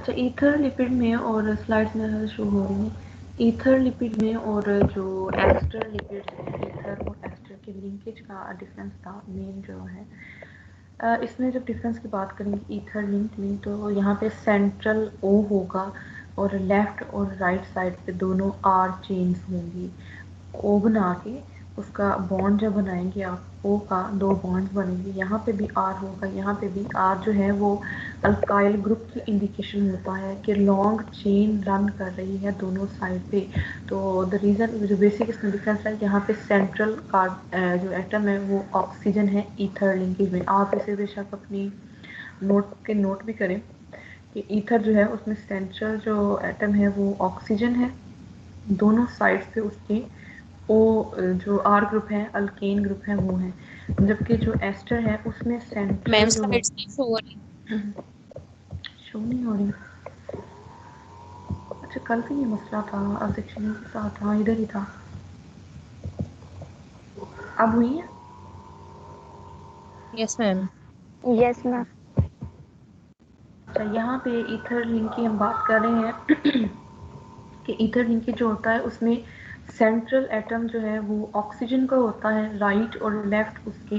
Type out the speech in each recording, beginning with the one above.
अच्छा, ether lipid में और स्लाइड्स में शो हो रही हैं, ईथर लिपिड में और जो एस्टर लिपिड हैं, ईथर और एस्टर के लिंकेज का डिफरेंस था मेन जो है। इसमें जब डिफरेंस की बात करेंगे ईथर लिंक में, तो यहाँ पे सेंट्रल ओ होगा और लेफ्ट और राइट साइड पे दोनों आर चेन्स होंगी। ओ बना के उसका बॉन्ड जब बनाएंगे आप, ओ का दो बॉन्ड्स बनेंगे, यहाँ पे भी आर होगा, यहाँ पे भी आर जो है वो अल्काइल ग्रुप की इंडिकेशन होता है कि लॉन्ग चेन रन कर रही है दोनों साइड पे। तो द रीज़न जो बेसिक इसमें डिफरेंस है, यहाँ पे सेंट्रल जो एटम है वो ऑक्सीजन है ईथर लिंकेज में। आप इसे बेशक अपनी नोट भी करें कि ईथर जो है उसमें सेंट्रल जो एटम है वो ऑक्सीजन है, दोनों साइड्स पे उसके ओ जो आर ग्रुप है, अल्केन ग्रुप है वो है, जबकि जो एस्टर है उसमें मैम सेंट्रल जो स्लाइड्स नहीं शो हो रही। शो नहीं हो रही। अच्छा, कल भी ये मसला था, अब सेक्शन के साथ था, इधर ही था। अब हुई है? Yes ma'am. Yes ma'am. अच्छा, यहाँ पे ईथर लिंक की हम बात कर रहे हैं कि ईथर लिंकेज जो होता है उसमें सेंट्रल एटम जो है वो ऑक्सीजन का होता है, राइट और लेफ्ट उसके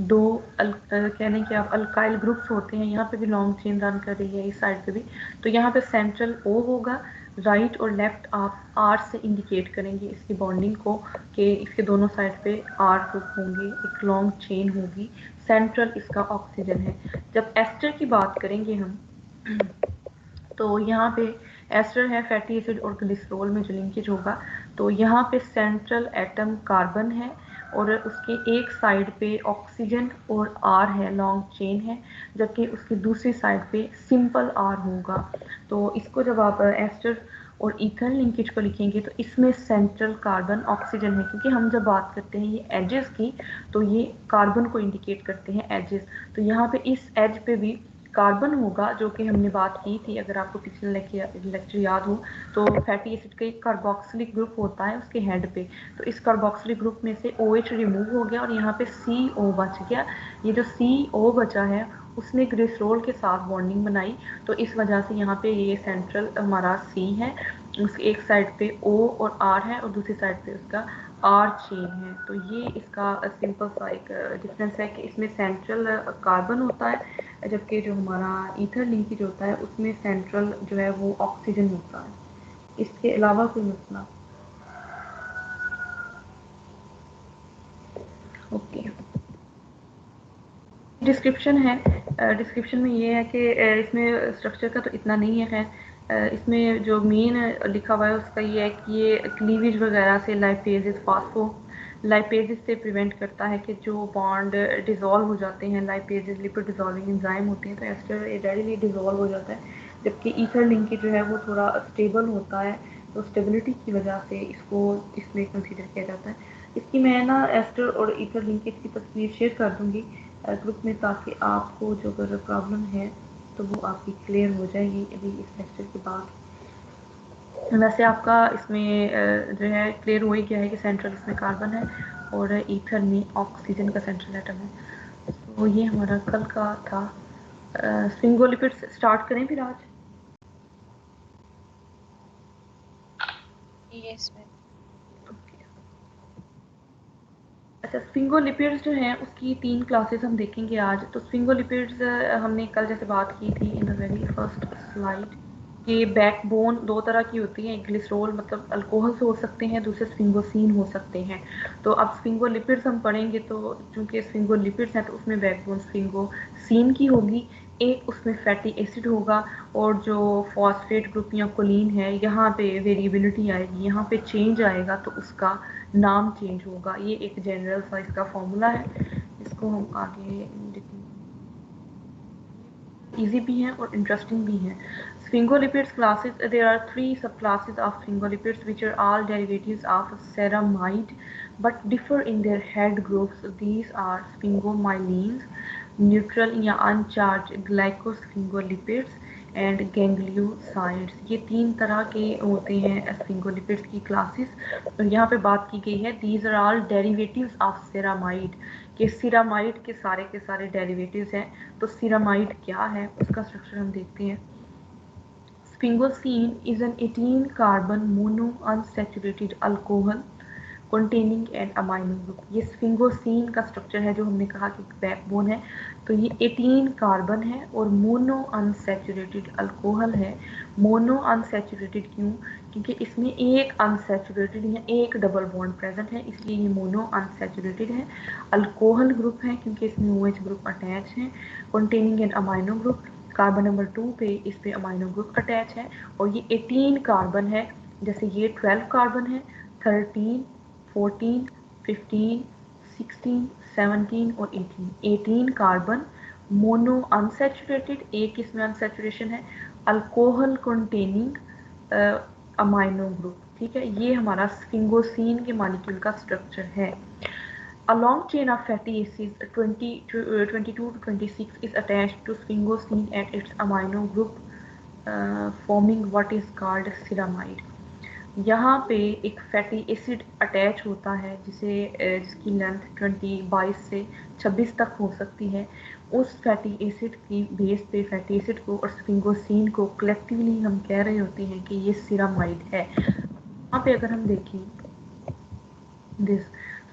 दो कहने कि आप अल्काइल ग्रुप्स होते हैं। यहाँ पे भी लॉन्ग चेन रन कर रही है इस साइड पे भी, तो यहाँ पे सेंट्रल ओ होगा, राइट और लेफ्ट आप आर से इंडिकेट करेंगे इसकी बॉन्डिंग को कि इसके दोनों साइड पे आर ग्रुप होंगे, एक लॉन्ग चेन होगी, सेंट्रल इसका ऑक्सीजन है। जब एस्टर की बात करेंगे हम, तो यहाँ पे एस्टर है, फैटी एसिड और ग्लिसरॉल में जो लिंकेज होगा, तो यहाँ पे सेंट्रल एटम कार्बन है और उसके एक साइड पे ऑक्सीजन और आर है, लॉन्ग चेन है, जबकि उसकी दूसरी साइड पे सिंपल आर होगा। तो इसको जब आप एस्टर और ईथर लिंकेज को लिखेंगे तो इसमें सेंट्रल कार्बन ऑक्सीजन है, क्योंकि हम जब बात करते हैं ये एजेस की, तो ये कार्बन को इंडिकेट करते हैं एजेस। तो यहाँ पे इस एज पे भी कार्बन होगा, जो कि हमने बात की थी, अगर आपको पिछले लेक्चर याद हो, तो फैटी एसिड का एक कार्बोक्सिलिक ग्रुप होता है उसके हेड पे, तो इस कार्बोक्सिलिक ग्रुप में से OH रिमूव हो गया और यहाँ पे CO बच गया। ये जो CO बचा है उसने ग्लिसरॉल के साथ बॉन्डिंग बनाई, तो इस वजह से यहाँ पे ये सेंट्रल हमारा C है, उसकी एक साइड पे O और R है और दूसरी साइड पे उसका R चेन है। तो ये इसका सिंपल सा एक डिफरेंस है कि इसमें सेंट्रल कार्बन होता है, जबकि जो हमारा ईथर लिंकेज होता है उसमें सेंट्रल जो है वो ऑक्सीजन होता है। इसके अलावा कोई मसला? ओके, डिस्क्रिप्शन है। डिस्क्रिप्शन में ये है कि इसमें स्ट्रक्चर का तो इतना नहीं है, खैर इसमें जो मेन लिखा हुआ है उसका ये है कि ये क्लीवेज वगैरह से लाइपेजेस, फास्फो लाइपेजेस से प्रिवेंट करता है कि जो बॉन्ड डिज़ोल्व हो जाते हैं, लाइपेजेस लिपिड डिज़ोल्विंग एंजाइम होते हैं, तो एस्टर रेडिली डिज़ोल्व हो जाता है, जबकि ईथर लिंकेज जो है वो थोड़ा स्टेबल होता है, तो स्टेबिलिटी की वजह से इसको इसमें कंसीडर किया जाता है। इसकी मैं ना एस्टर और ईथर लिंकेज की तस्वीर शेयर कर दूँगी ग्रुप में, ताकि आपको जो अगर प्रॉब्लम है तो वो आपकी क्लियर हो जाएगी अभी इस लेक्चर के बाद। वैसे आपका इसमें जो है क्लियर हो ही गया है कि सेंट्रल इसमें कार्बन है और ईथर में ऑक्सीजन का सेंट्रल एटम है। तो ये हमारा कल का था। स्फिंगोलिपिड्स स्टार्ट करें फिर आज? Yes ma'am. अच्छा, स्फिंगोलिपिड्स जो हैं उसकी 3 क्लासेस हम देखेंगे आज। तो स्फिंगोलिपिड्स हमने कल जैसे बात की थी in the very first slide, कि बैकबोन 2 तरह की होती हैं, एक ग्लिसरॉल मतलब अल्कोहल से हो सकते हैं, दूसरे स्फिंगोसीन हो सकते हैं। तो अब स्फिंगोलिपिड्स हम पढ़ेंगे, तो चूँकि स्फिंगोलिपिड्स हैं तो उसमें बैकबोन स्फिंगोसीन की होगी, एक उसमें फैटी एसिड होगा, और जो फॉस्फेट ग्रुप या कोलिन है यहाँ पे वेरिएबिलिटी आएगी, यहाँ पे चेंज आएगा तो उसका नाम चेंज होगा। ये एक जनरल सा इसका फॉर्मूला है, इसको हम आगे इजी भी हैं और इंटरेस्टिंग भी हैं। Sphingolipids classes, there are 3 subclasses of sphingolipids which are all derivatives of ceramide but differ in their head groups. These are sphingomyelins, neutral या uncharged glycosphingolipids एंड गैंग्लियोसाइड्स। ये 3 तरह के होते हैं स्फिंगोलिपिड्स की क्लासेस। और यहाँ पे बात की गई है these are all derivatives of ceramide, कि सिरामाइड के सारे डेरिवेटिव्स हैं। तो सिरामाइड क्या है उसका स्ट्रक्चर हम देखते हैं। Sphingosine is an 18-carbon monounsaturated alcohol containing an amino group। ये स्फिंगोसीन का स्ट्रक्चर है जो हमने कहा कि बैकबोन है। तो ये 18 कार्बन है और मोनो अनसैचुरेटेड अल्कोहल है। मोनो अनसैचुरेटेड क्यों? क्योंकि इसमें एक अनसैचुरेटेड या एक डबल बॉन्ड प्रेजेंट है, इसलिए ये मोनो अनसैचुरेटेड है। अल्कोहल ग्रुप है क्योंकि इसमें OH ग्रुप अटैच है। Containing N amino group, carbon number 2 पे इस पे अमाइनो ग्रुप अटैच है और ये 18 कार्बन है। जैसे ये 12 कार्बन है, 13, 14, 15, 16, 17 और 18 कार्बन मोनो अनसैचुरेटेड, एक इसमें अनसैचुरेशन है, अल्कोहल कंटेनिंग अमाइनो ग्रुप। ठीक है, ये हमारा स्फिंगोसीन के मॉलिक्यूल का स्ट्रक्चर है। A long chain of fatty acids 22 to 26 is attached to sphingosine at its amino group, forming what is called ceramide। यहाँ पे एक फैटी एसिड अटैच होता है जिसकी लेंथ 22 से 26 तक हो सकती है। उस फैटी एसिड की बेस पे फैटी एसिड को और स्फिंगोसीन को कलेक्टिवली हम कह रहे होते हैं कि ये सिरामाइड है। यहाँ पे अगर हम देखें दिस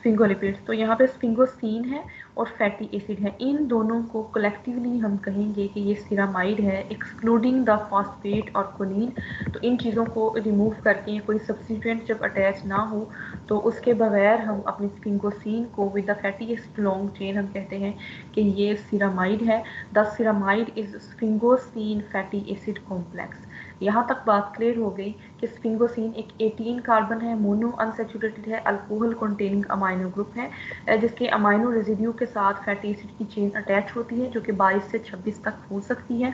स्फिंगोलिपिड्स, तो यहाँ पे स्फिंगोसीन है और फैटी एसिड है, इन दोनों को कलेक्टिवली हम कहेंगे कि ये सिरामाइड है, एक्सक्लूडिंग द फॉस्फेट और कोलिन। तो इन चीज़ों को रिमूव करके कोई सब्स्टिट्यूएंट जब अटैच ना हो तो उसके बगैर हम अपनी स्फिंगोसीन को with the fatty acid long chain हम कहते हैं कि ये सिरामाइड है। The ceramide is sphingosine fatty acid complex. यहाँ तक बात क्लियर हो गई कि स्फिंगोसीन एक 18 कार्बन है, मोनो अनसैचुरेटेड है, अल्कोहल कंटेनिंग अमाइनो ग्रुप है, जिसके अमाइनो रेजिड्यू के साथ फैटी एसिड की चेन अटैच होती है जो कि 22 से 26 तक हो सकती है।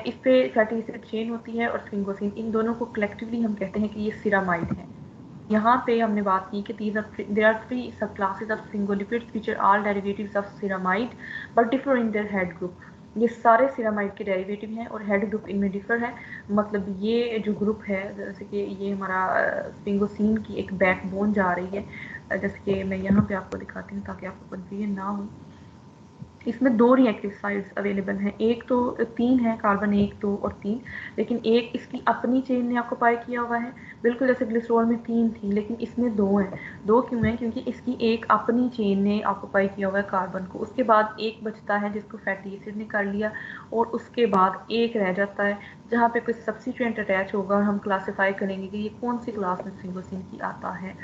इस पे फैटी एसिड चेन होती है और स्फिंगोसीन, इन दोनों को कलेक्टिवली हम कहते हैं कि ये सिरामाइड है। यहाँ पे हमने बात की कि there are 3 subclasses of sphingolipids which are all derivatives of ceramide but differ in their head group। ये सारे सिरामाइड के डेरिवेटिव हैं और हेड ग्रुप इनमें डिफर है। मतलब ये जो ग्रुप है, जैसे कि ये हमारा स्फिंगोसीन की एक बैकबोन जा रही है, जैसे कि मैं यहाँ पे आपको दिखाती हूँ ताकि आपको कन्फ्यूजन ना हो। इसमें 2 रिएक्टिव साइड्स अवेलेबल हैं, एक तो 3 है, कार्बन 1, 2 और 3, लेकिन एक इसकी अपनी चेन ने ऑक्युपाई किया हुआ है, बिल्कुल जैसे ग्लिसरॉल में 3 थी लेकिन इसमें 2 हैं। 2 क्यों है? क्योंकि इसकी एक अपनी चेन ने ऑक्युपाई किया हुआ है कार्बन को, उसके बाद एक बचता है जिसको फैटी एसिड ने कर लिया और उसके बाद एक रह जाता है जहाँ पे कोई सब्स्टिट्यूएंट अटैच होगा और हम क्लासीफाई करेंगे कि ये कौन सी क्लास में स्फिंगोसीन की आता है।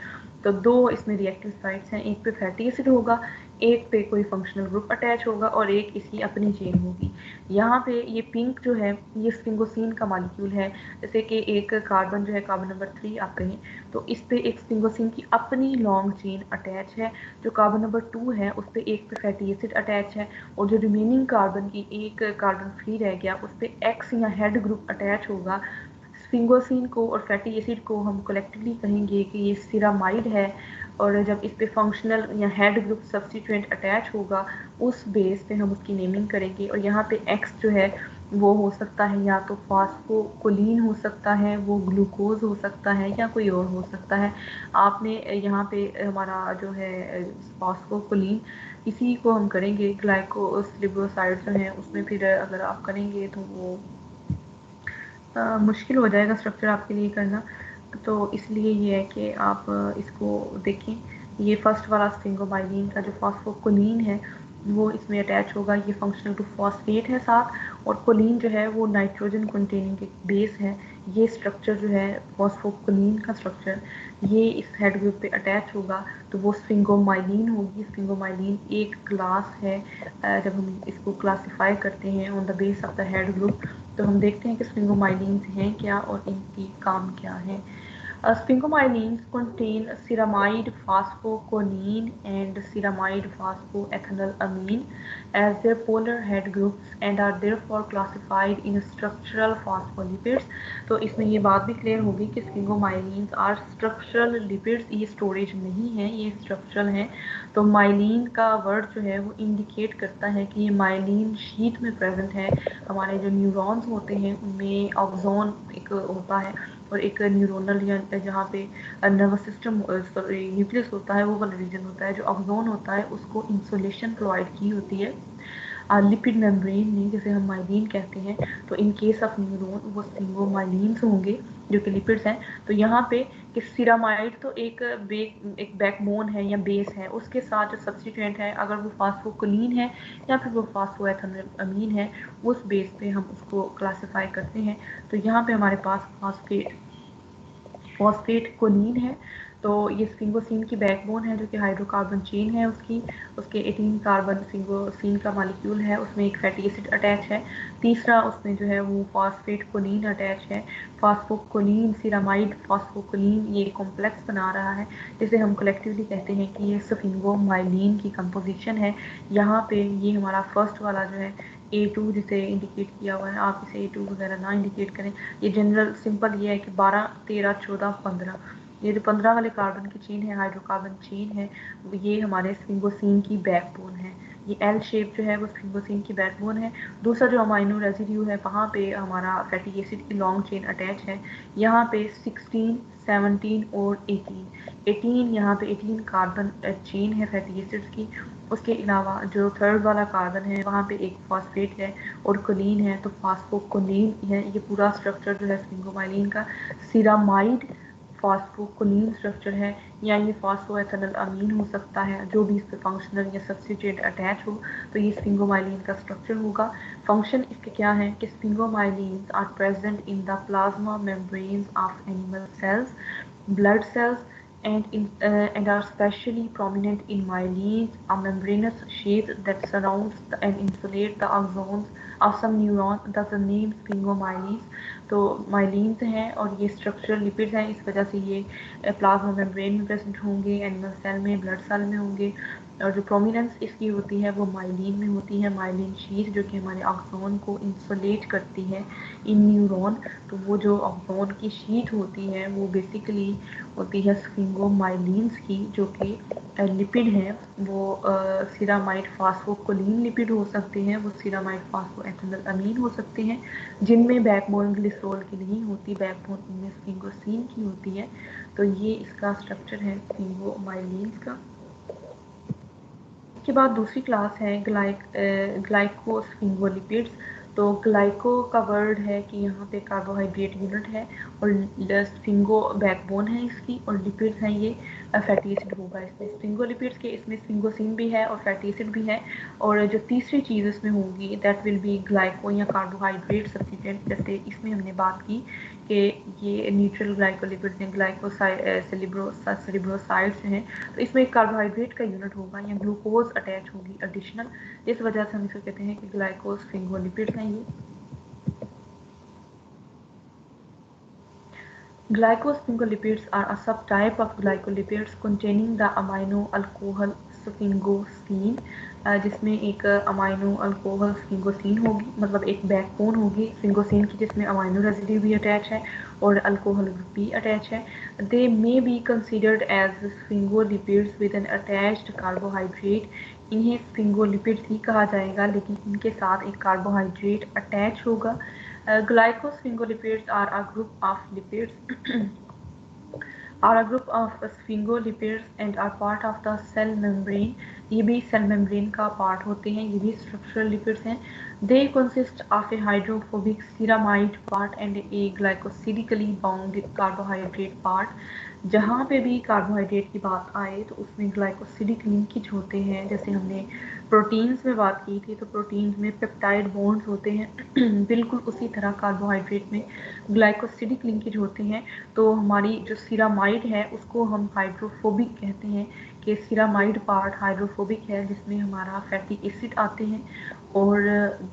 तो 2 इसमें रिएक्टिव साइट्स हैं, एक पे फैटी एसिड होगा, एक पे कोई फंक्शनल ग्रुप अटैच होगा और एक इसकी अपनी चेन होगी। यहाँ पे ये पिंक जो है ये स्फिंगोसीन का मॉलिक्यूल है। जैसे कि एक कार्बन जो है, कार्बन नंबर 3 आप कहें, तो इस पे एक स्फिंगोसीन की अपनी लॉन्ग चेन अटैच है। जो कार्बन नंबर 2 है उस पे एक पे फैटी एसिड अटैच है और जो रिमेनिंग कार्बन की एक कार्बन फ्री रह गया उस पे एक्स या हेड ग्रुप अटैच होगा। स्फिंगोसीन को और फैटी एसिड को हम कलेक्टिवली कहेंगे कि ये सिरामाइड है और जब इस पे फंक्शनल या हेड ग्रुप सब्स्टिट्यूएंट अटैच होगा उस बेस पे हम उसकी नेमिंग करेंगे। और यहाँ पे एक्स जो है वो हो सकता है या तो फास्फोकोलिन हो सकता है, वो ग्लूकोज हो सकता है या कोई और हो सकता है। आपने यहाँ पे हमारा जो है फास्फोकोलिन, इसी को हम करेंगे ग्लाइकोसिलिब्रोसाइड जो है उसमें, फिर अगर आप करेंगे तो वो मुश्किल हो जाएगा स्ट्रक्चर आपके लिए करना। तो इसलिए ये है कि आप इसको देखें। ये फर्स्ट वाला स्फिंगोमाइलिन का जो फास्फोकोलिन है वो इसमें अटैच होगा, ये फंक्शनल टू फॉस्फेट है साथ, और कोलिन जो है वो नाइट्रोजन कंटेनिंग एक बेस है। ये स्ट्रक्चर जो है फॉस्फोकोलिन का स्ट्रक्चर, ये इस हेड ग्रुप पे अटैच होगा तो वो स्फिंगोमाइलिन होगी। स्फिंगोमाइलिन एक क्लास है। जब हम इसको क्लासीफाई करते हैं on the base of the head group तो हम देखते हैं कि स्फिंगोमाइलिन्स हैं क्या और इनकी काम क्या है। Sphingomyelins contain ceramide phosphocoline and ceramide phosphoethanolamine as their polar head groups and are therefore classified in structural phospholipids। तो इसमें ये बात भी क्लियर होगी कि स्फिंगोमाइलिन्स आर स्ट्रक्चरल लिपिड्स, ये स्टोरेज नहीं है, ये स्ट्रक्चरल हैं। तो माइलिन का वर्ड जो है वो इंडिकेट करता है कि ये माइलिन शीट में प्रेजेंट है। हमारे जो न्यूरॉन्स होते हैं उनमें ऑक्सोन एक होता है और एक न्यूरोनल या जहाँ पे नर्वस सिस्टम न्यूक्लियस होता है वो वाला रीजन होता है। जो ऑक्सोन होता है उसको इंसुलेशन प्रोवाइड की होती है लिपिड मेम्ब्रेन में, जैसे हम माइलिन कहते हैं, तो इन केस ऑफ न्यूरॉन वो स्फिंगोमाइलिन्स होंगे जो कि लिपिड्स हैं। तो यहाँ पे कि सिरामाइड तो एक बैकबोन है या बेस है, उसके साथ जो सब्सटीट्यूएंट है अगर वो फास्फोकोलिन है या फिर वो फास्फोएथेनॉल अमीन है, उस बेस पे हम उसको क्लासिफाई करते हैं। तो यहाँ पे हमारे पास फॉस्फेट कोलिन है, तो ये स्फिंगोसिन की बैकबोन है जो कि हाइड्रोकार्बन चेन है उसके 18 कार्बन स्फिंगोसिन का मॉलिक्यूल है, उसमें एक फैटी एसिड अटैच है। तीसरा उसमें जो है वो फॉस्फेट कोलिन अटैच है। फास्फोकोलिन सिरामाइड फास्फोकोलिन ये कॉम्प्लेक्स बना रहा है, जिसे हम कलेक्टिवली कहते हैं कि ये स्फिंगोमाइलिन की कंपोजिशन है। यहाँ पे ये हमारा फर्स्ट वाला जो है A2 जिसे इंडिकेट किया हुआ है, आप इसे A2 वगैरह ना इंडिकेट करें, ये जनरल सिंपल ये है कि 12 13 14 15, ये जो 15 वाले कार्बन की चेन है, हाइड्रोकार्बन चेन है, ये हमारे स्फिंगोसिन की बैकबोन है। ये एल शेप जो है वो स्फिंगोसिन की बैकबोन है। दूसरा जो अमाइनो रेजिड्यू है, वहाँ पे हमारा फैटी एसिड की लॉन्ग चेन अटैच है। यहाँ पे 16 17 और 18 यहाँ पे 18 कार्बन चेन है फैटी एसिड्स की। उसके अलावा जो थर्ड वाला कार्बन है वहाँ पे एक फॉस्फेट है और कोलिन है, तो फास्फोकोलिन है। ये पूरा स्ट्रक्चर जो है स्फिंगोमाइलिन का सिरामाइड फास्फोकोलिन स्ट्रक्चर है, या ये फास्फोएथेनॉल अमीन हो सकता है, जो भी इस पे फंक्शनल या सब्स्टिट्यूएंट अटैच हो, तो ये स्फिंगोमाइलिन का स्ट्रक्चर होगा। फंक्शन इसके क्या है कि sphingomyelins are present in the plasma membranes of animal cells, blood cells, and are especially prominent in myelins, a membranous sheath that surrounds and insulates the axons of some neurons, thus the name sphingomyelins। तो माइलिन्स हैं और ये structural lipids हैं, इस वजह से ये plasma membrane में प्रेजेंट होंगे, एनिमल सेल में, ब्लड सेल में होंगे, और जो प्रोमिनेंस इसकी होती है वो माइलिन में होती है। माइलिन शीथ जो कि हमारे ऑक्सोन को इंसुलेट करती है इन न्यूरॉन, तो वो जो ऑक्सोन की शीथ होती है वो बेसिकली होती है स्फिंगोमाइलिन्स की, जो कि लिपिड हैं। वो सिरामाइड फास्फोकोलिन लिपिड हो सकते हैं, वो सिरामाइड फास्फोएथेनॉल अमीन हो सकते हैं, जिनमें बैकबोन ग्लिसरॉल की नहीं होती, बैकबोन इनमें स्फिंगोसिन की होती है। तो ये इसका स्ट्रक्चर है स्फिंगोमाइलिन्स का। इसके बाद दूसरी क्लास है ग्लाइकोस्फिंगोलिपिड्स। तो ग्लाइको का वर्ड है कि यहाँ पे कार्बोहाइड्रेट यूनिट है, और स्फिंगो बैकबोन है इसकी, और लिपिड्स हैं ये फैटी एसिड होगा इसमें। स्फिंगोलिपिड्स के इसमें स्फिंगोसिन भी है और फैटी एसिड भी है, और जो तीसरी चीज़ इसमें होगी दैट विल बी ग्लाइको या कार्बोहाइड्रेट सब्स्टिट्यूएंट। जैसे इसमें हमने बात की कि ये न्यूट्रल ग्लाइकोलिपिड्स हैं, सेरिब्रोसाइड्स हैं, तो इसमें एक कार्बोहाइड्रेट का यूनिट होगा या ग्लूकोज अटैच होगी एडिशनल, जिस वजह से हम इसे कहते हैं कि ग्लाइकोस्फिंगोलिपिड्स हैं ये। Glycosphingolipids are a subtype of glycolipids containing the amino alcohol sphingosine, जिसमें एक अमाइनो अल्कोहल स्फिंगोसिन होगी, मतलब एक बैकबोन होगी स्फिंगोसिन की, जिसमें अमाइनो रेजिड्यू भी अटैच है और अल्कोहल ग्रुप भी अटैच है। They may be considered as sphingolipids with an attached carbohydrate. इन्हें स्फिंगोलिपिड्स ही कहा जाएगा, लेकिन इनके साथ एक कार्बोहाइड्रेट अटैच होगा। Glycosphingolipids are a group of sphingolipids and are part of the cell membrane। ये भी सेल मेम्ब्रेन का पार्ट होते हैं, ये भी स्ट्रक्चरल लिपिड्स हैं। They consist of a hydrophobic ceramide part and a glycosidically bound carbohydrate part। जहाँ पे भी कार्बोहाइड्रेट की बात आए तो उसमें ग्लाइकोसिडिक लिंकेज होते हैं। जैसे हमने प्रोटीन्स में बात की थी, तो प्रोटीन्स में पेप्टाइड बॉन्ड्स होते हैं बिल्कुल उसी तरह कार्बोहाइड्रेट में ग्लाइकोसिडिक लिंकेज होते हैं। तो हमारी जो सिरामाइड है उसको हम हाइड्रोफोबिक कहते हैं, कि सिरामाइड पार्ट हाइड्रोफोबिक है, जिसमें हमारा फैटी एसिड आते हैं, और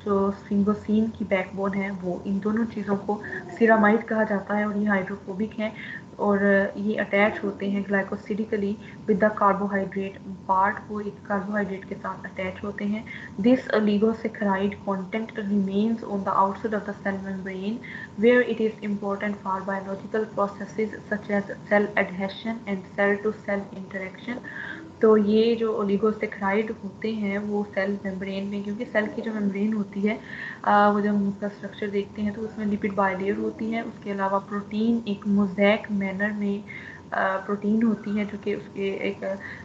जो स्फिंगोसिन की बैकबोन है वो इन दोनों चीज़ों को सिरामाइड कहा जाता है, और ये हाइड्रोफोबिक है, और ये अटैच होते हैं glycosidically with the carbohydrate part, वो एक कार्बोहाइड्रेट के साथ अटैच होते हैं। This oligosaccharide content remains on the outside of the cell membrane where it is important for biological processes such as cell adhesion and cell to cell interaction। तो ये जो oligosaccharide होते हैं वो सेल मेम्ब्रेन में, क्योंकि सेल की जो मेम्ब्रेन होती है वो जब हम उसका स्ट्रक्चर देखते हैं तो उसमें लिपिड बाइलेयर होती है, उसके अलावा प्रोटीन एक मोज़ेक मैनर में प्रोटीन होती है जो कि उसके एक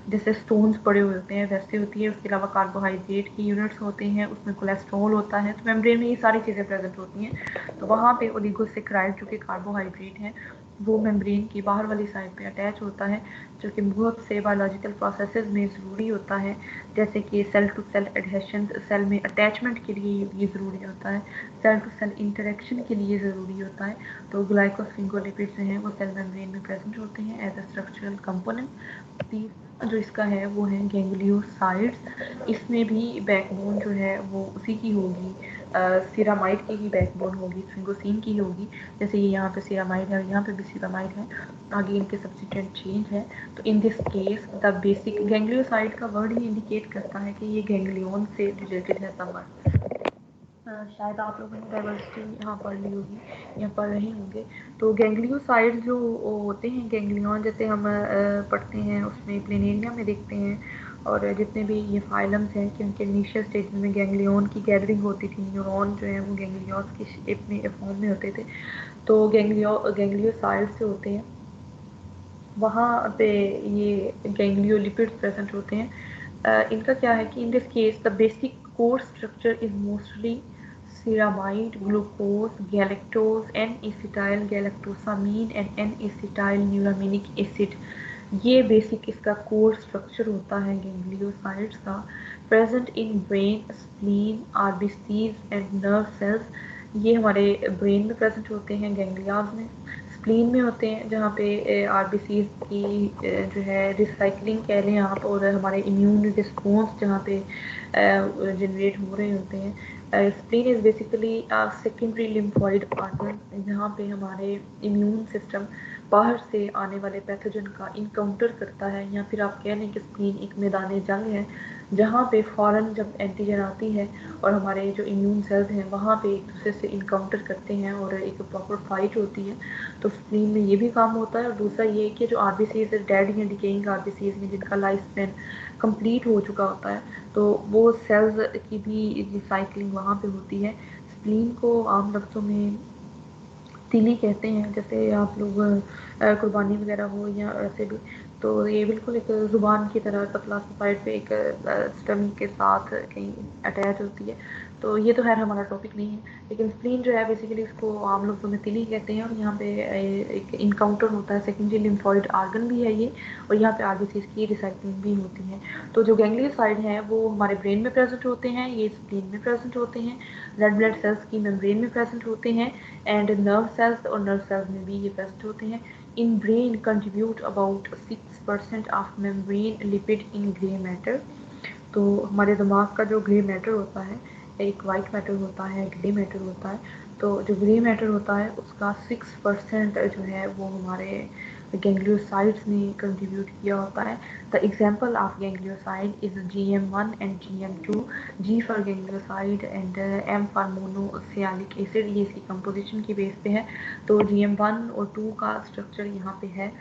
जैसे स्टोन्स पड़े हुए होते हैं वैसे होती है। उसके अलावा कार्बोहाइड्रेट की यूनिट्स होते हैं, उसमें कोलेस्ट्रॉल होता है। तो मेम्ब्रेन में ये सारी चीज़ें प्रेजेंट होती हैं। तो वहाँ पे ओलिगोसेक्राइड जो कि कार्बोहाइड्रेट है वो मेम्ब्रेन की बाहर वाली साइड पे अटैच होता है, जो कि बहुत से बायोलॉजिकल प्रोसेसेस में ज़रूरी होता है, जैसे कि cell to cell adhesion, cell में अटैचमेंट के लिए ये ज़रूरी होता है, सेल टू सेल इंटरेक्शन के लिए ज़रूरी होता है। तो ग्लाइकोस्फिंगोलिपिड्स जो हैं वो सेल मेम्ब्रेन में प्रेजेंट होते हैं एज अ स्ट्रक्चरल कंपोनेंट। तीसरा जो इसका है वो है गैंग्लियोसाइड्स। इसमें भी बैकबोन जो है वो उसी की होगी, सिरामाइड की ही बैकबोन होगी, स्फिंगोसिन की होगी। जैसे ये यहाँ पे सिरामाइड है और यहाँ पे भी सिरामाइड है, आगे इनके सब्सिट्यूएंट चेंज है। तो in this case the basic ganglioside का वर्ड ही इंडिकेट करता है कि ये गैंग्लियन से रिलेटेड है समर। शायद आप लोगों ने डाइवर्सिटी यहाँ पढ़ ली होगी या पढ़ रहे होंगे। तो गैंग्लियोसाइड जो होते हैं, गैंग्लियन जैसे हम पढ़ते हैं उसमें प्लेनेरिया में देखते हैं, और जितने भी ये फाइलम्स हैं कि उनके इनिशियल स्टेज में गैंग्लियन की गैदरिंग होती थी, न्यूरॉन जो है वो गैंग्लियन की शेप में फॉर्म में होते थे। तो गैंग्लियोसाइड से होते हैं, वहाँ पे ये गैंग्लियोलिपिड्स प्रेजेंट होते हैं। इनका क्या है कि in this case the basic core structure is mostly ceramide, glucose, galactose, N-acetyl galactosamine and N-acetyl nuraminic acid। ये बेसिक इसका कोर स्ट्रक्चर होता है गैंग्लियोसाइड्स का। Present in brain, spleen, RBCs and nerve cells. ये हमारे ब्रेन में present होते हैं, गैंग्लियाज में। स्प्लीन में होते हैं जहाँ पे आरबीसीज की जो है रिसाइकलिंग कह लें आप, और हमारे इम्यून रिस्पॉन्स जहाँ पे जनरेट हो रहे होते हैं। Spleen is basically secondary lymphoid organ, जहाँ पे हमारे इम्यून सिस्टम बाहर से आने वाले पैथोजन का इनकाउंटर करता है, या फिर आप कह लें कि स्प्लीन एक मैदान जंग है, जहाँ पे फ़ौरन जब एंटीजन आती है और हमारे जो इम्यून सेल्स हैं वहाँ पे एक दूसरे से इनकाउंटर करते हैं और एक प्रॉपर फाइट होती है। तो स्प्लीन में ये भी काम होता है। और दूसरा ये कि जो आरबीसीज डेड या डिकेइंग आरबीसीज में जिनका लाइफ स्पैन कंप्लीट हो चुका होता है, तो वो सेल्स की भी रिसाइकलिंग वहाँ पे होती है। स्प्लीन को आम लफ्ज़ों में तिली कहते हैं, जैसे आप लोग कुर्बानी वगैरह हो या ऐसे भी। तो ये बिल्कुल एक ज़ुबान की तरह पतला सा साइड पे एक स्टमक के साथ कहीं अटैच होती है। तो ये तो खैर हमारा टॉपिक नहीं है, लेकिन स्प्लीन जो है बेसिकली उसको आम लोग में तिली कहते हैं। और यहाँ पे एक इनकाउंटर होता है, सेकेंडरी लिम्फॉइड आर्गन भी है ये, और यहाँ पे आरबीसीज की रिसाइकलिंग भी होती है। तो जो गैंग्लियोसाइड हैं वो हमारे ब्रेन में प्रेजेंट होते हैं, ये स्प्लीन में प्रेजेंट होते हैं, रेड ब्लड सेल्स की मेम्ब्रेन में प्रेजेंट होते हैं, एंड नर्व सेल्स और नर्व सेल्स में भी ये प्रेजेंट होते हैं। In brain contribute about 6% of membrane lipid in grey matter. तो हमारे दिमाग का जो ग्रे मैटर होता है, एक वाइट मैटर होता है, ग्रे मैटर होता है। तो जो ग्रे मैटर होता है उसका 6% जो है वो हमारे गैंग्लियोसाइड्स ने कंट्रीब्यूट किया होता है। The example of ganglioside is GM1 and GM2, G for ganglioside and M for monosialic acid. ये इसकी कंपोजिशन की बेस पे है। तो GM1 और 2 का स्ट्रक्चर यहाँ पे है।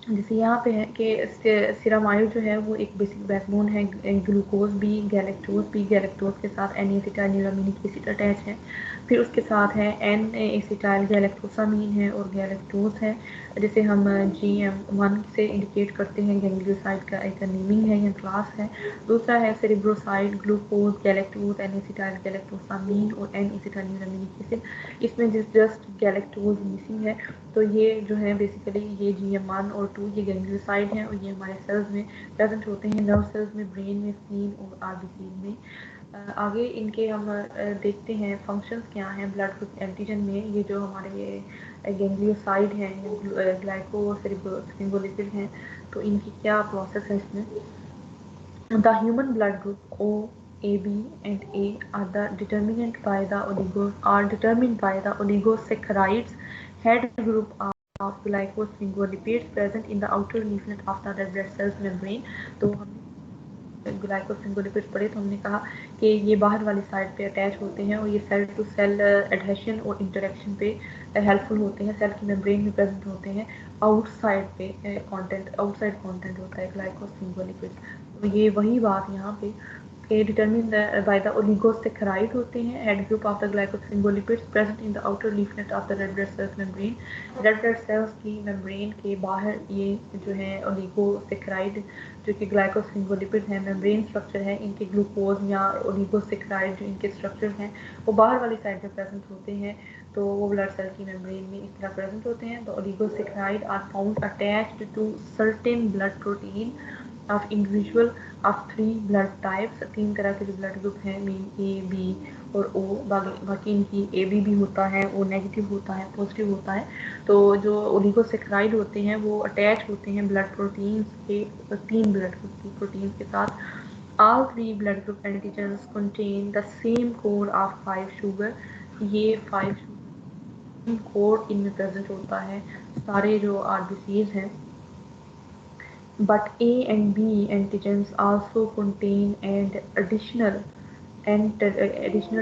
जैसे यहाँ पे है कि सिरामाइड जो है वो एक बेसिक बैकबोन है, ग्लूकोज भी, गैलेक्टोज भी, गैलेक्टोज के साथ एन एसिटाइलनिलामिनिक एसिड अटैच है। फिर उसके साथ है एन एसिटाइल गैलेक्टोसामीन है और गैलेक्टोज है, जिसे हम GM1 से इंडिकेट करते हैं। गैंग्लियोसाइड का एक नेमिंग है या क्लास है। दूसरा है सेरिब्रोसाइड, ग्लूकोज, गैलेक्टोज, एन एसिटाइल गैलेक्टोसामीन और एन एसिटाइलनिलामिनिक एसिड। इसमें जस्ट गैलेक्टोज मिसिंग है। तो ये जो है बेसिकली ये GM1 और 2 ये गैंग्लियोसाइड हैं, और ये हमारे सेल्स में प्रेजेंट होते हैं, नर्व सेल्स में, ब्रेन में, स्प्लीन और आरबीसी में। आगे इनके हम देखते हैं फंक्शंस क्या हैं ब्लड ग्रुप एंटीजन में। ये जो हमारे ये गैंग्लियोसाइड हैं या ग्लाइकोसेरिब्रोस्फिंगोलिपिड हैं, तो इनकी क्या प्रोसेस है इसमें। The human blood group O, AB, and A are determined by the oligosaccharides head group of glycosphingolipids present in the outer leaflet of the red blood cells membrane। तो हमने ग्लाइकोस्फिंगोलिपिड्स पढ़े तो हमने कहा कि ये बाहर वाली साइड पे अटैच होते हैं और ये सेल टू सेल एडहेशन और इंटरेक्शन पे हेल्पफुल होते हैं, सेल की मेम्ब्रेन में प्रेजेंट होते हैं। आउटसाइड पे आउटसाइड कंटेंट होता है ग्लाइकोस्फिंगोलिपिड्स। तो ये वही बात यहाँ पे ये डिटरमिन बाय द ओलिगोसेकेराइड होते हैं, head group of the glycosphingolipids present in the outer leaflet of the red blood cells membrane. Red blood cells की मेम्ब्रेन के बाहर ये जो है ओलिगोसेकेराइड जो कि ग्लाइकोस्फिंगोलिपिड हैं, मेम्ब्रेन स्ट्रक्चर है इनके, ग्लूकोज या ओलिगोसेकेराइड जो इनके स्ट्रक्चर हैं वो बाहर वाली साइड पे प्रेजेंट होते हैं, तो वो ब्लड सेल की मेम्ब्रेन में इस तरह प्रेजेंट होते हैं। The oligosaccharide are found attached to certain blood protein of individual of 3 blood types. 3 तरह के जो ब्लड ग्रुप हैं, मीन ए, बी और ओ। बाकी इनकी ए बी भी होता है, ओ नेगेटिव होता है, पॉजिटिव होता है। तो जो ओलिगोसेकेराइड होते हैं वो अटैच होते हैं ब्लड प्रोटीन्स के, 3 ब्लड ग्रुप की प्रोटीन्स के साथ। All 3 blood group antigens contain the same code of 5 sugar. ये 5 शुगर कोड इनमें प्रेजेंट होता है सारे जो आरबीसीज हैं। But A and B antigens also contain an additional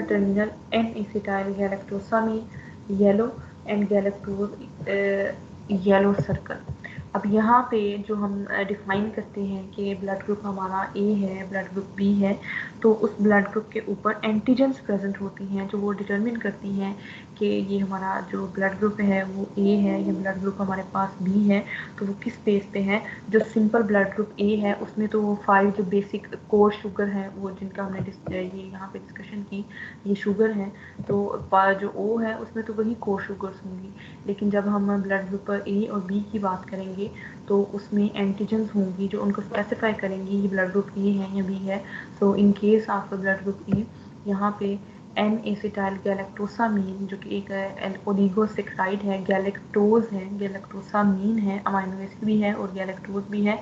terminal N-acetyl galactosamine yellow and galactose yellow circle। अब यहाँ पे जो हम डिफाइन करते हैं कि ब्लड ग्रुप हमारा ए है, ब्लड ग्रुप बी है, तो उस ब्लड ग्रुप के ऊपर एंटीजेंस प्रेजेंट होती हैं जो वो डिटरमिन करती हैं कि ये हमारा जो ब्लड ग्रुप है वो ए है या ब्लड ग्रुप हमारे पास बी है, तो वो किस बेस पे है। जो सिंपल ब्लड ग्रुप ए है उसमें तो वो 5 जो बेसिक कोर शुगर है वो जिनका हमने ये यहाँ पे डिस्कशन की, ये शुगर है। तो जो ओ है उसमें तो वही कोर शुगर्स होंगी, लेकिन जब हम ब्लड ग्रुप ए और बी की बात करेंगे तो उसमें एंटीजेंस होंगी जो उनको स्पेसिफाई करेंगी ये ब्लड ग्रुप ए है या बी है। So in case of blood group A यहाँ पे एन एसिटाइल गैलेक्टोसामीन जो कि एक ओलिगोसेकेराइड है, गैलेक्टोज है, गैलेक्टोसामीन है, अमाइनो एसिड भी है और गैलेक्टोज भी है।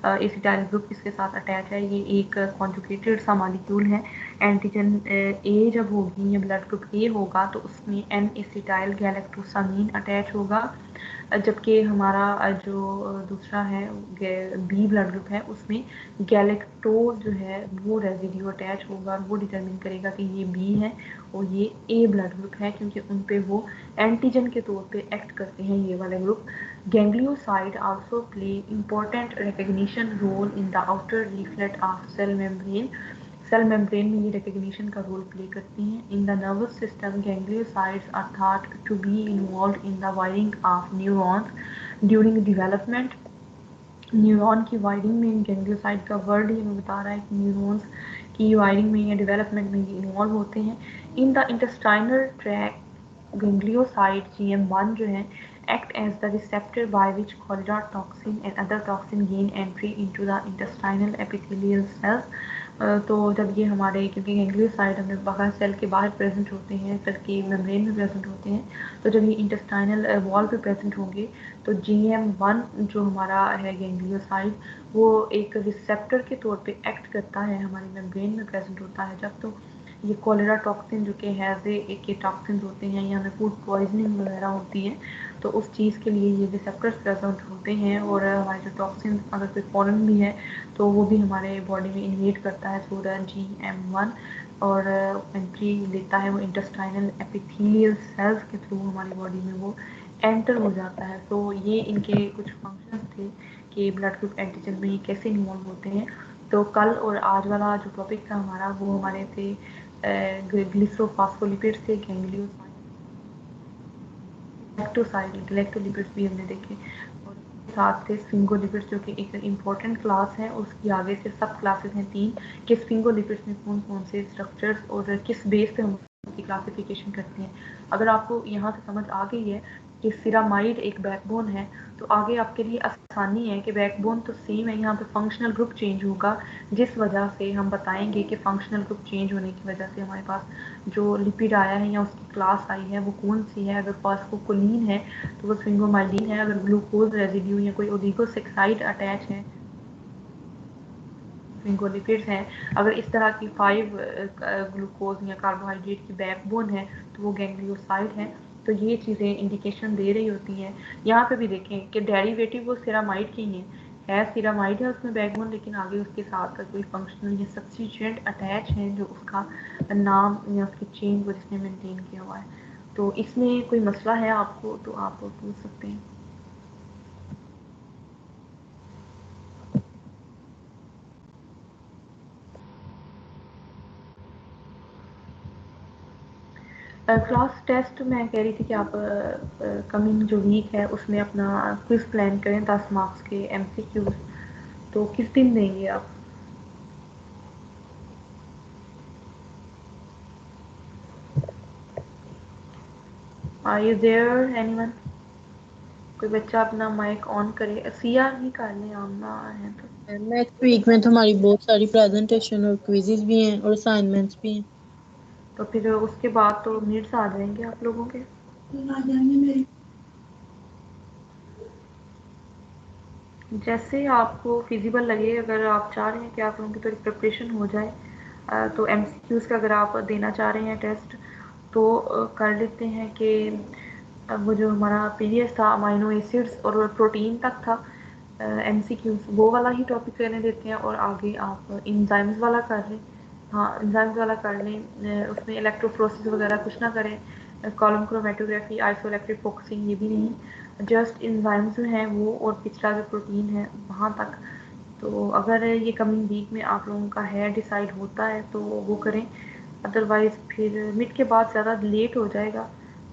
एसिटाइल ग्रुप इसके साथ अटैच है, ये एक कॉन्जुगेटेड सा मॉलिक्यूल है। एंटीजन ए जब होगी या ब्लड ग्रुप ए होगा तो उसमें एन एसिटाइल गैलेक्टोसामीन अटैच होगा, जबकि हमारा जो दूसरा है बी ब्लड ग्रुप है उसमें गैलेक्टोज जो है वो रेजिड्यू अटैच होगा, वो डिटरमिन करेगा कि ये बी है और ये ए ब्लड ग्रुप है, क्योंकि उन पे वो एंटीजन के तौर पे एक्ट करते हैं ये वाले group. Ganglioside also play important recognition role in the outer leaflet of cell membrane. Cell membrane में ये रिकग्निशन का रोल प्ले करती हैं। In the nervous system gangliosides are thought to be involve in the wiring of neurons during development. Neuron की wiring में ganglioside का word ही हमें बता रहा है कि न्यूरॉन्स की वायरिंग में या डेवलपमेंट में ये इन्वॉल्व होते हैं। In the intestinal tract ganglioside GM1 जो है act as the receptor by which cholera toxin and other toxin gain entry into the intestinal epithelial cells। तो जब ये हमारे, क्योंकि गैंग्लियोसाइड हमें बाहर सेल के बाहर प्रेजेंट होते हैं, सेल के मेम्ब्रेन में प्रेजेंट होते हैं, तो जब ये इंटेस्टाइनल वॉल पे प्रेजेंट होंगे तो GM1 जो हमारा है गैंग्लियोसाइड वो एक रिसेप्टर के तौर पे एक्ट करता है, हमारे मेम्ब्रेन में प्रेजेंट होता है। जब तो ये कोलेरा टॉक्सिन जो कि हैज़े एक के टॉक्सिन होते हैं या हमें फूड पॉइजनिंग वगैरह होती है तो उस चीज़ के लिए ये रिसेप्टर्स प्रेजेंट होते हैं, और हमारे जो टॉक्सिन अगर कोई फॉरेन भी है तो वो भी हमारे बॉडी में इन्वेट करता है थ्रू द GM1 और एंट्री लेता है वो इंटेस्टाइनल एपिथेलियल सेल्स के थ्रू हमारी बॉडी में वो एंटर हो जाता है। तो ये इनके कुछ फंक्शंस थे कि ब्लड ग्रुप एंटीजन में ये कैसे इन्वॉल्व होते हैं। तो कल और आज वाला जो टॉपिक था हमारा वो हमारे थे ग्लिसरोफॉस्फोलिपिड्स थे, ग्लैक्टोलिपिड्स भी हमने देखे, और साथ थे स्फिंगोलिपिड्स जो कि एक इम्पॉर्टेंट क्लास है, उसकी आगे से सब क्लासेस हैं 3 कि स्फिंगोलिपिड्स में कौन कौन से स्ट्रक्चर्स और किस बेस पे हम उसकी क्लासिफिकेशन करते हैं। अगर आपको यहाँ से समझ आ गई है कि सिरामाइड एक बैकबोन है तो आगे आपके लिए आसानी है कि बैकबोन तो सेम है, यहाँ पे फंक्शनल ग्रुप चेंज होगा, जिस वजह से हम बताएंगे कि फंक्शनल ग्रुप चेंज होने की वजह से हमारे पास जो लिपिड आया है या उसकी क्लास आई है वो कौन सी है। अगर फॉस्फोकोलिन है तो वो स्फिंगोमाइलिन है, अगर ग्लूकोज रेजिड्यू या कोई ओलिगोसेकेराइड अटैच है स्फिंगोलिपिड्स हैं। अगर इस तरह की 5 ग्लूकोज या कार्बोहाइड्रेट की बैकबोन है तो वो गैंग्लियोसाइड है। तो ये चीज़ें इंडिकेशन दे रही होती हैं। यहाँ पे भी देखें कि डेरिवेटिव वो सिरामाइड की ही है, सिरामाइड है उसमें बैकबोन, लेकिन आगे उसके साथ कोई फंक्शनल या सब्स्टिट्यूएंट अटैच है जो उसका नाम या उसकी चेन को जिसने मेंटेन किया हुआ है। तो इसमें कोई मसला है आपको तो आप पूछ सकते हैं। क्लास टेस्ट मैं कह रही थी कि आप कमिंग जो वीक है उसमें अपना क्विज प्लान करें 10 मार्क्स के एमसीक्यूज। तो किस दिन देंगे आप? Are you there anyone? कोई बच्चा अपना माइक ऑन करे। सिया ही कर ले, आमना है तो। नेक्स्ट वीक में तो हमारी बहुत सारी प्रेजेंटेशन और क्विजेस भी हैं और असाइनमेंट्स भी हैं। तो फिर उसके बाद तो मिनट्स आ जाएंगे आप लोगों के। आ जाएंगे मेरे। जैसे आपको फिजिबल लगे, अगर आप चाह रहे हैं कि आप लोगों की थोड़ी प्रिपरेशन हो जाए, तो एमसीक्यूज का अगर आप देना चाह रहे हैं टेस्ट, तो कर लेते हैं कि वो जो हमारा प्रीवियस था अमाइनो एसिड्स और प्रोटीन तक था एमसीक्यूज, वो वाला ही टॉपिक रहने देते हैं और आगे आप इंजाइम्स वाला कर लें। हाँ, इंजाइम्स वाला कर लें, उसमें इलेक्ट्रोफोरेसिस वगैरह कुछ ना करें, कॉलम क्रोमेटोग्राफी, आइसोइलेक्ट्रिक फोकसिंग ये भी नहीं, जस्ट इंजाइम्स जो हैं वो और पिछला जो प्रोटीन है वहाँ तक। तो अगर ये कमिंग वीक में आप लोगों का है डिसाइड होता है तो वो करें, अदरवाइज़ फिर मिड के बाद ज़्यादा लेट हो जाएगा।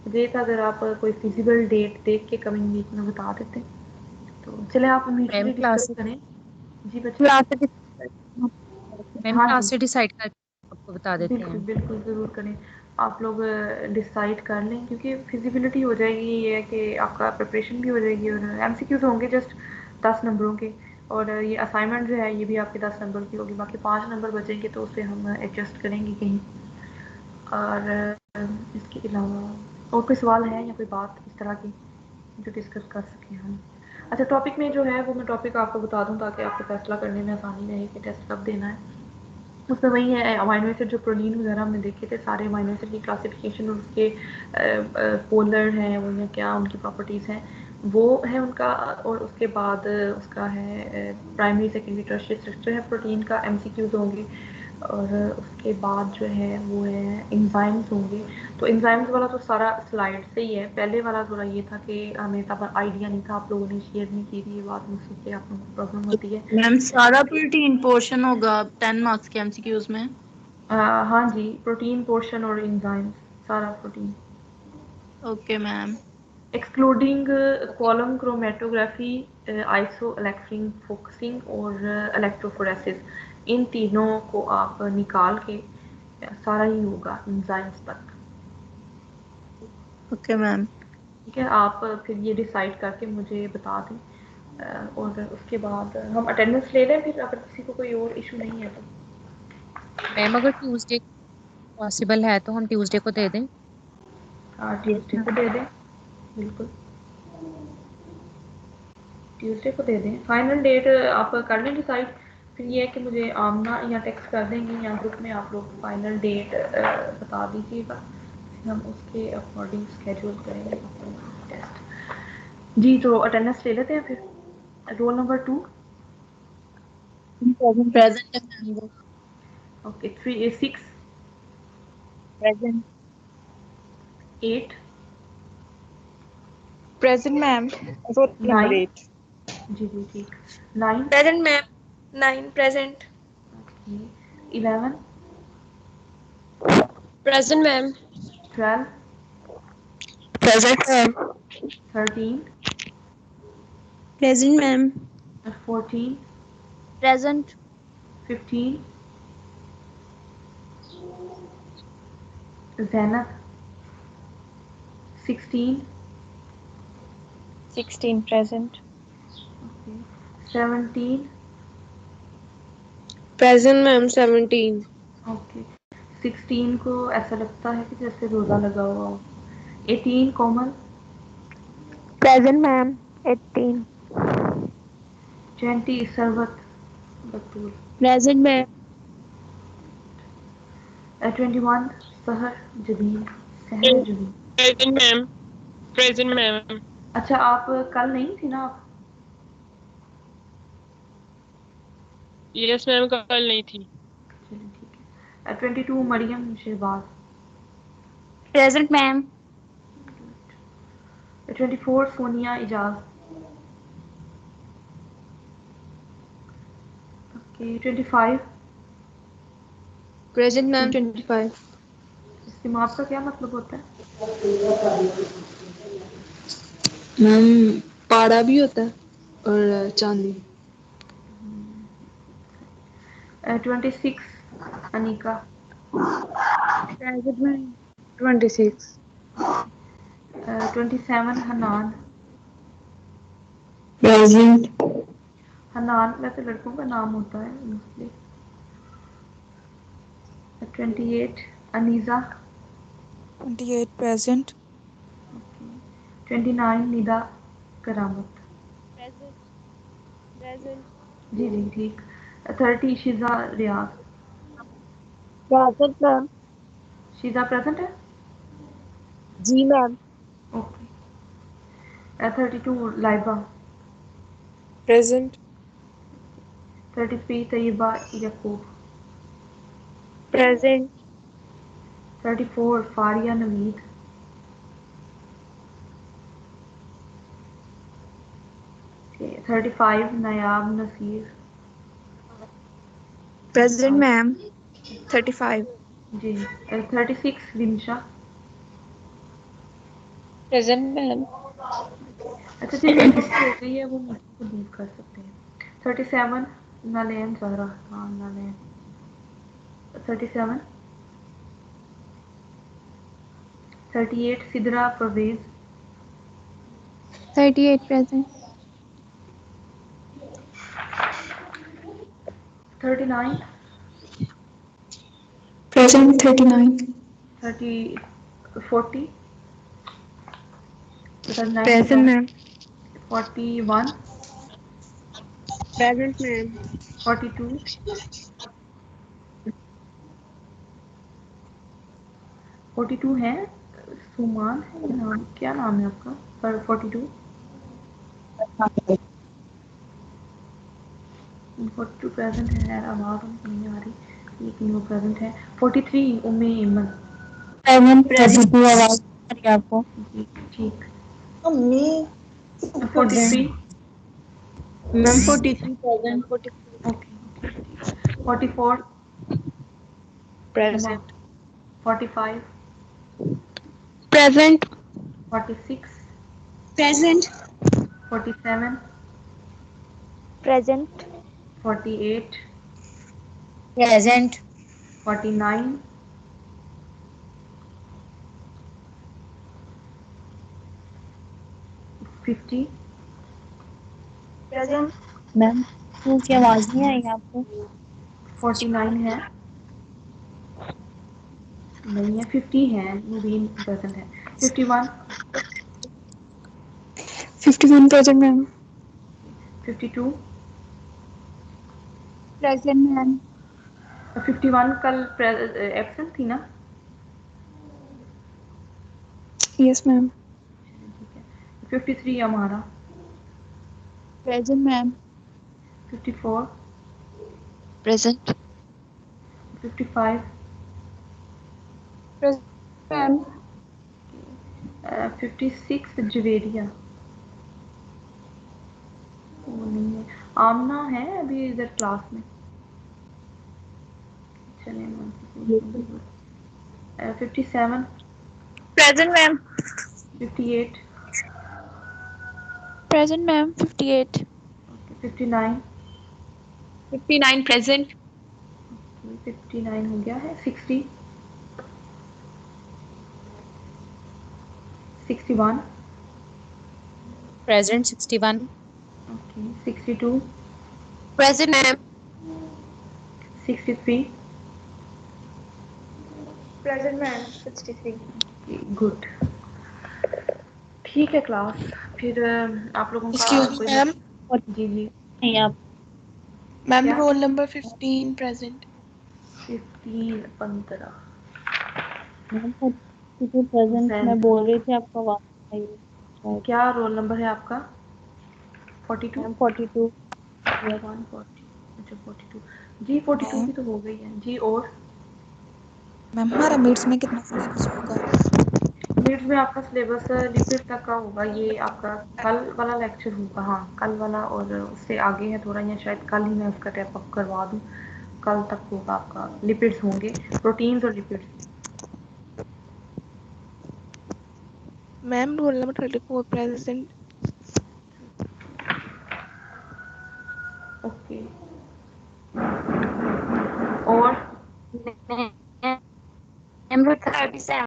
मुझे था अगर आप कोई फिजिबल डेट देख के कमिंग वीक में बता देते। तो चले आप मैम म्यूचुअली क्लास डिस्कस करें। जी बच्चे। क्लास से मैम हाँ क्लास जी, से डिसाइड करके आपको बता देते बिल्कुल हैं। बिल्कुल ज़रूर करें। आप लोग डिसाइड कर लें, क्योंकि फिजिबिलिटी हो जाएगी, ये है कि आपका प्रिपरेशन भी हो जाएगी और एमसीक्यूज होंगे जस्ट 10 नंबरों के। और ये असाइनमेंट जो है ये भी आपके 10 नंबर की होगी, बाकी 5 नंबर बचेंगे तो उसे हम एडजस्ट करेंगे कहीं। और इसके अलावा और कोई सवाल है या कोई बात इस तरह की जो डिस्कस कर सकें हम? अच्छा, टॉपिक में जो है वो मैं टॉपिक आपको बता दूं ताकि आपको फैसला करने में आसानी रहे कि टेस्ट कब देना है। उसमें वही है, अमाइनो एसिड जो प्रोटीन वगैरह हमने देखे थे सारे अमाइनो एसिड की क्लासिफिकेशन और उसके पोलर हैं वो या क्या उनकी प्रॉपर्टीज़ हैं वो है उनका। और उसके बाद उसका है प्राइमरी सेकेंडरी टर्शियरी स्ट्रक्चर है प्रोटीन का, एमसीक्यूज होंगे। और उसके बाद जो है वो है इंजाइम्स होंगे। तो इंजाइम्स वाला तो सारा स्लाइड से ही है, पहले वाला थोड़ा ये था कि हमें तब आइडिया नहीं था, आप लोगों ने शेयर नहीं की थी ये बात मुझसे कि आप लोगों को प्रॉब्लम होती है। मैम सारा प्रोटीन पोर्शन होगा 10 मार्क्स के एमसीक्यूज में। हाँ जी, प्रोटीन पोर्शन और एंजाइम्स, सारा protein okay ma'am. Excluding column chromatography, iso electric focusing और इलेक्ट्रोफोरेसिस, इन तीनों को आप निकाल के सारा ही होगा एंजाइम्स तक। Okay ma'am. ठीक है, आप फिर ये डिसाइड करके मुझे बता दें। और उसके बाद हम अटेंडेंस ले लें फिर, अगर किसी को कोई और इशू नहीं है तो। मैम अगर ट्यूसडे पॉसिबल है तो हम ट्यूसडे को दे दें। हाँ, यस ट्यूसडे को मैम। दे दें, बिल्कुल ट्यूसडे को दे दें। फाइनल डेट आप कर लें डिसाइड, फिर ये है कि मुझे आमना या टेक्स्ट कर देंगी या ग्रुप में आप लोग फाइनल डेट बता दीजिएगा, हम उसके अकॉर्डिंग स्केड्यूल करेंगे अपना टेस्ट। जी, तो अटेंडेंस ले लेते हैं फिर। Roll number 2। प्रेजेंट है मैम वो। Okay, 3 6 present. 8 Present, ma'am. Roll number 9। 8. जी जी ठीक। 9। Present, ma'am. 9. Present. Okay. 11। Present, ma'am. 12। Present, ma'am. 13। Present, ma'am. 14। Present. 15। Zenith। 16। 16. Present. Okay. 17। Present, ma'am. 17. Okay. 16 को ऐसा लगता है कि जैसे रोज़ा लगा हुआ हो। 18 कोमल। Present, ma'am. 18. 20 सरवत बतूल। Present, ma'am. 21 सहर जबीन, सहर Jabeen. Present, ma'am. Present, ma'am. अच्छा, आप कल नहीं थी ना आप? Yes, ma'am. कल नहीं थी. चलिए ठीक है। 22 Mariam Shahbaz. Present, ma'am. 24 Sonia Ijaz. Okay. 25 Present, ma'am. 25. Simab का क्या मतलब होता है? मैम पाड़ा भी होता है और चांदी। 26 Anika. Present ma'am. 26. 27 Hanan. Present. Hanan वैसे लड़कों का नाम होता है मोस्टली। 28 अनीजा। 28 present. 29 निदा करामत। Present. Present. जी जी ठीक। 30 शिजा रियाज। Present ma'am. शिजा प्रेजेंट है। जी ma'am. Okay. 32 Laiba. Present. 33 Tayyaba Yaqoob. Present. 34 Faria Naveed. 35 Nayab Naseer. Present ma'am. 35. जी। 36 विंशा। Present ma'am. अच्छा जिनकी छुट्टी हो गई है वो मीटिंग को लीव कर सकते हैं। 37 नालेन जहरा। हाँ नालेन। 37 38 Sidra Parvez. 38 present. 39 present 39। 30 40 Present 97 ma'am. 41 Present ma'am. 42 42 है। सुमान है नाम, क्या नाम है आपका? पर 42 42 प्रेजेंट है। आवाज उनको नहीं आ रही लेकिन वो प्रेजेंट है। 43 उम्मे इमन। Present की आवाज आ रही है आपको? जी ठीक। Mummy 43 ma'am 43 present. 43 okay. 44 Huma. Present. 45 Present. 46 Present. 47 Present. 48 Present. 49 50 Present. Ma'am to की आवाज नहीं आई आपको? 49 है नहीं है। 50 है मुबीन प्रेजेंट है। 51 51 present ma'am. 52 Present ma'am. 51 कल एब्सेंट थी ना? Yes ma'am. ठीक है। 53 हमारा। Present ma'am. 54 Present. 55 Present ma'am. 56 Javeria. वो नहीं है। आमना है अभी इधर क्लास में। चलिए 57 Present ma'am. 58 Present ma'am. 58. 59 59 present. 59 हो गया है। 60 61 Present 61. Okay. 62 Present ma'am. 63 Present ma'am. 63. Good. ठीक है क्लास। फिर आप लोगों का Excuse me कोई ma'am. और जी जी नहीं आप? Ma'am क्या? roll number 15 present. 15 15 ma'am 42 present Jain. मैं बोल रही थी आपको आवाज नहीं आई शायद। क्या रोल नंबर है आपका? 42 मैम 42 yes. 140। अच्छा 42। जी 42 मैम की तो हो गई है जी। और मैम हमारा मिड्स में कितना सिलेबस होगा? मिड्स में आपका सिलेबस लिपिड तक का होगा। ये आपका कल वाला लेक्चर होगा। हाँ कल वाला और उससे आगे है थोड़ा, या शायद कल ही मैं उसका टैप अप करवा दूँ। कल तक होगा आपका। लिपिड्स होंगे, प्रोटीन्स और lipids. Ma'am roll number 34 present. Okay, और Number 37.